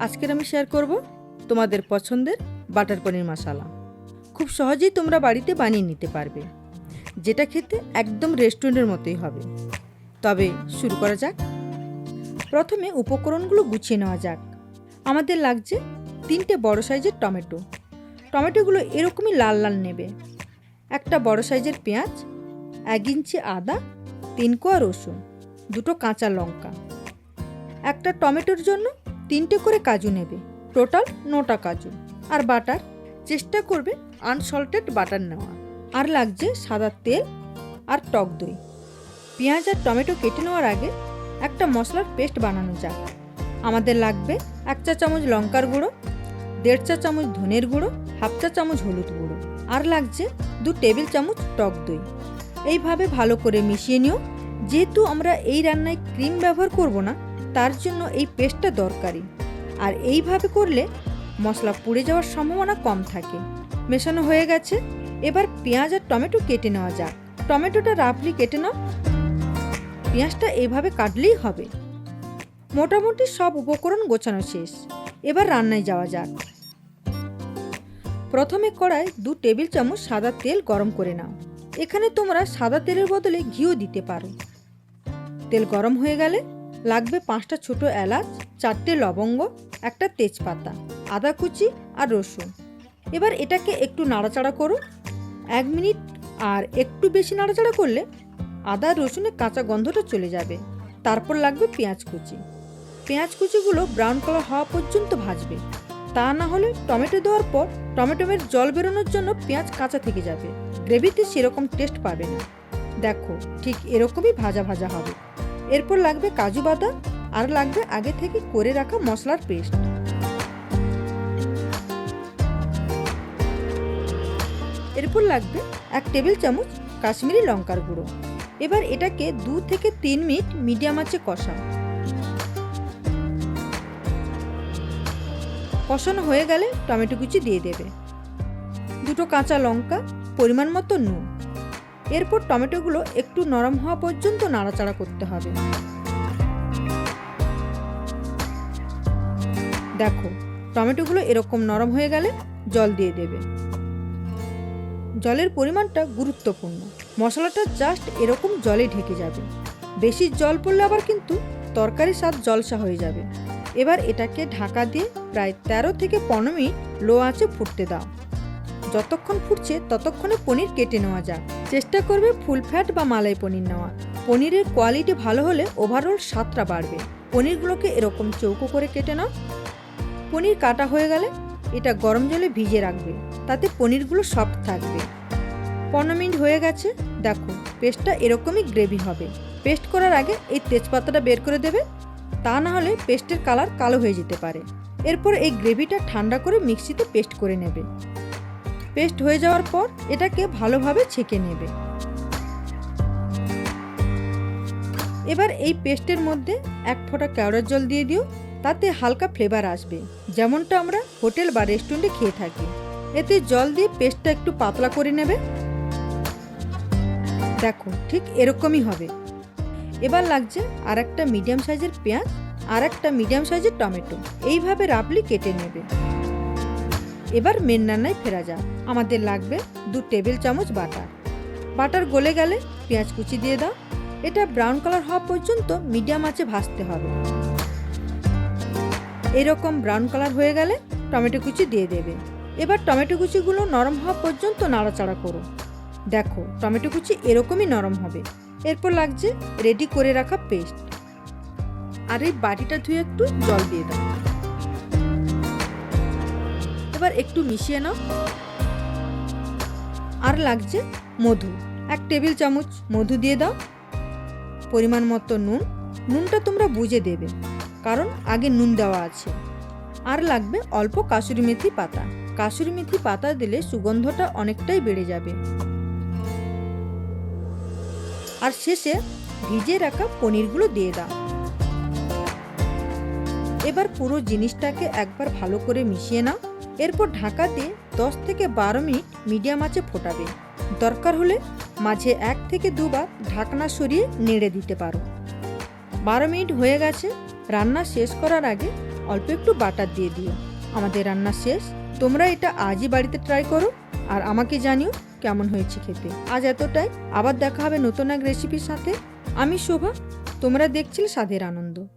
আজকের আমি শেয়ার করব তোমাদের পছন্দের বাটার পনির মশলা। খুব সহজেই তোমরা বাড়িতে বানিয়ে নিতে পারবে, যেটা খেতে একদম রেস্টুরেন্টের মতোই হবে। তবে শুরু করা যাক। প্রথমে উপকরণগুলো গুছিয়ে নেওয়া যাক। আমাদের লাগছে 3টে বড় সাইজের টমেটো। টমেটোগুলো এরকমই লাল লাল নেবে। একটা বড় সাইজের পেঁয়াজ, 1 ইঞ্চি আদা, 3 কোয়া রসুন, 2টো কাঁচা লঙ্কা। একটা টমেটোর জন্য 3টে করে কাজু নেবে, টোটাল 9টা কাজু। আর বাটার চেষ্টা করবে আনসল্টেড বাটার নেওয়া। আর লাগছে সাদা তেল আর টক দই। পেঁয়াজ আর টমেটো কেটে নেওয়ার আগে একটা মশলার পেস্ট বানানো যাক। আমাদের লাগবে 1 চা চামচ লঙ্কার গুঁড়ো, 1.5 চা চামচ ধনের গুঁড়ো, 1/2 চা চামচ হলুদ গুঁড়ো, আর লাগছে 2 টেবিল চামচ টক দই। এইভাবে ভালো করে মিশিয়ে নিও। যেহেতু আমরা এই রান্নায় ক্রিম ব্যবহার করব না, তার জন্য এই পেস্টটা দরকারি। আর এইভাবে করলে মশলা পুড়ে যাওয়ার সম্ভাবনা কম থাকে। মেশানো হয়ে গেছে। এবার পেঁয়াজ আর টমেটো কেটে নেওয়া যাক। টমেটোটা রাফলি কেটে নাও, পেঁয়াজটা এইভাবে কাটলেই হবে। মোটামুটি সব উপকরণ গোছানো শেষ। এবার রান্নায় যাওয়া যাক। প্রথমে কড়ায় 2 টেবিল চামচ সাদা তেল গরম করে নাও। এখানে তোমরা সাদা তেলের বদলে ঘিও দিতে পারো। তেল গরম হয়ে গেলে লাগবে 5টা ছোট এলাচ, 4টে লবঙ্গ, একটা তেজপাতা, আদা কুচি আর রসুন। এবার এটাকে একটু নাড়াচাড়া করো 1 মিনিট। আর একটু বেশি নাড়াচাড়া করলে আদা রসুনের কাঁচা গন্ধটা চলে যাবে। তারপর লাগবে পেঁয়াজ কুচি। পেঁয়াজ কুচিগুলো ব্রাউন কালার হওয়া পর্যন্ত ভাজবে। তা না হলে টমেটো দেওয়ার পর টমেটোর জল বেরোনোর জন্য পেঁয়াজ কাঁচা থেকে যাবে, গ্রেভিতে সেরকম টেস্ট পাবে না। দেখো, ঠিক এরকমই ভাজা ভাজা হবে। এরপর লাগবে কাজু বাদাম আর লাগবে আগে থেকে করে রাখা মশলার পেস্ট। এরপর লাগবে 1 টেবিল চামচ কাশ্মীরি লঙ্কার গুঁড়ো। এবার এটাকে 2 থেকে 3 মিনিট মিডিয়াম আঁচে কষাও। কষানো হয়ে গেলে টমেটো কুচি দিয়ে দেবে, 2টো কাঁচা লঙ্কা, পরিমাণ মতো নুন। এরপর টমেটোগুলো একটু নরম হওয়া পর্যন্ত নাড়াচাড়া করতে হবে। দেখো, টমেটোগুলো এরকম নরম হয়ে গেলে জল দিয়ে দেবে। জলের পরিমাণটা গুরুত্বপূর্ণ। মশলাটা জাস্ট এরকম জলে ঢেকে যাবে। বেশি জল পড়লে আবার কিন্তু তরকারির স্বাদ জলসা হয়ে যাবে। এবার এটাকে ঢাকা দিয়ে প্রায় 13 থেকে 15 মিনিট লো আঁচে ফুটতে দাও। যতক্ষণ ফুটছে ততক্ষণে পনির কেটে নেওয়া যাক। চেষ্টা করবে ফুল ফ্যাট বা মালাই পনির নেওয়া। পনিরের কোয়ালিটি ভালো হলে ওভারঅল স্বাদটা বাড়বে। পনিরগুলোকে এরকম চৌকো করে কেটে নাও। পনির কাটা হয়ে গেলে এটা গরম জলে ভিজিয়ে রাখবে, তাতে পনিরগুলো সফট থাকবে। 15 মিনিট হয়ে গেছে। দেখো, পেস্টটা এরকমই গ্রেভি হবে। পেস্ট করার আগে এই তেজপাতাটা বের করে দেবে, তা না হলে পেস্টের কালার কালো হয়ে যেতে পারে। এরপর এই গ্রেভিটা ঠান্ডা করে মিক্সিতে পেস্ট করে নেবে। পেস্ট হয়ে যাওয়ার পর এটাকে ভালোভাবে ছেঁকে নেবে। এবার এই পেস্টের মধ্যে 1 ফোঁটা কেওড়ার জল দিয়ে দিও, তাতে হালকা ফ্লেভার আসবে, যেমনটা আমরা হোটেল বা রেস্টুরেন্টে খেয়ে থাকি। এতে জল দিয়ে পেস্টটা একটু পাতলা করে নেবে। দেখো, ঠিক এরকমই হবে। এবার লাগছে আর একটা মিডিয়াম সাইজের পেঁয়াজ আর একটা মিডিয়াম সাইজের টমেটো। এইভাবে রাফলি কেটে নেবে। এবার মেন রান্নায় ফেরা যাক। আমাদের লাগবে 2 টেবিল চামচ বাটার। বাটার গলে গেলে পেঁয়াজ কুচি দিয়ে দাও। এটা ব্রাউন কালার হওয়া পর্যন্ত মিডিয়াম আঁচে ভাজতে হবে। এরকম ব্রাউন কালার হয়ে গেলে টমেটো কুচি দিয়ে দেবে। এবার টমেটো কুচিগুলো নরম হওয়া পর্যন্ত নাড়াচাড়া করো। দেখো, টমেটো কুচি এরকমই নরম হবে। এরপর লাগছে রেডি করে রাখা পেস্ট। আর এই বাটিটা ধুয়ে একটু জল দিয়ে দাও। এবার একটু মিশিয়ে নাও। আর লাগছে মধু, 1 টেবিল চামচ মধু দিয়ে দাও। পরিমাণ মতো নুন। নুনটা তোমরা বুঝে দেবে, কারণ আগে নুন দেওয়া আছে। আর লাগবে অল্প কাসুরি মেথি পাতা। কাসুরি মেথি পাতা দিলে সুগন্ধটা অনেকটাই বেড়ে যাবে। আর শেষে ভিজিয়ে রাখা পনিরগুলো দিয়ে দাও। এবার পুরো জিনিসটাকে একবার ভালো করে মিশিয়ে নাও। এরপর ঢাকা দিয়ে 10 থেকে 12 মিনিট মিডিয়াম আঁচে ফোটাবে। দরকার হলে মাঝে 1 থেকে 2 বার ঢাকনা সরিয়ে নেড়ে দিতে পারো। 12 মিনিট হয়ে গেছে। রান্না শেষ করার আগে অল্প একটু বাটার দিয়ে দিও। আমাদের রান্না শেষ। তোমরা এটা আজই বাড়িতে ট্রাই করো আর আমাকে জানিও কেমন হয়েছে খেতে। আজ এতটাই, আবার দেখা হবে নতুন এক রেসিপির সাথে। আমি শোভা, তোমরা দেখছিলে স্বাদের আনন্দ।